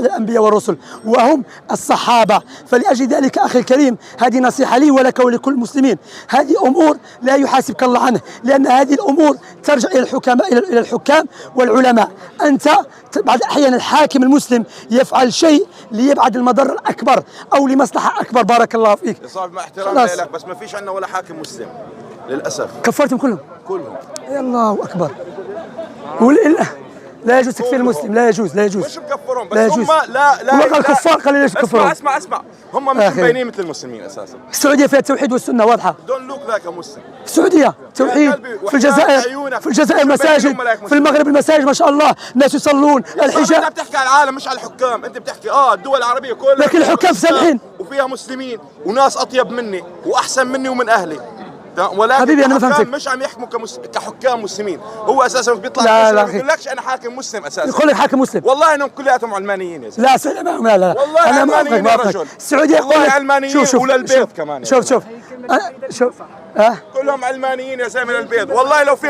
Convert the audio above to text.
الأنبياء والرسل وهم الصحابة. فلأجل ذلك أخي الكريم هذه نصيحة لي ولك ولكل المسلمين، هذه أمور لا يحاسبك الله عنها، لأن هذه الأمور ترجع إلى الحكماء، إلى الحكام والعلماء. أنت بعض الأحيان الحاكم المسلم يفعل شيء ليبعد المضر الأكبر أو لمصلحة أكبر. بارك الله فيك يا صاحبي، مع احترامي لك بس ما فيش عندنا ولا حاكم مسلم للأسف. كفرتم كلهم؟ كلهم. يا الله أكبر. لا يجوز تكفير المسلم، لا يجوز، لا يجوز. مش مكفرهم بس لا هم لا هو قال كفار، قال ليش تكفرهم؟ اسمع هم مش مبينين مثل المسلمين اساسا. السعوديه فيها التوحيد والسنه واضحه. دون لوك ذاك مسلم. السعوديه توحيد، في الجزائر، في الجزائر مساجد، في المغرب المساجد ما شاء الله، الناس يصلون، الحجاب. انت بتحكي على العالم مش على الحكام، انت بتحكي الدول العربيه كلها، لكن الحكام سامحين وفيها مسلمين وناس اطيب مني واحسن مني ومن اهلي، ولكن حبيبي انا ما فهمتك. مش عم يحكموا كحكام مسلمين. هو اساسا بيطلع ما بيقولكش انا حاكم مسلم اساسا، يقول لك حاكم مسلم. والله انهم كلياتهم علمانيين يا زلمه. لا والله انا علمانيين يا رجل. السعوديه والله علمانيين وللبيض كمان. شوف كلهم علمانيين يا زلمه للبيض، والله لو فيهم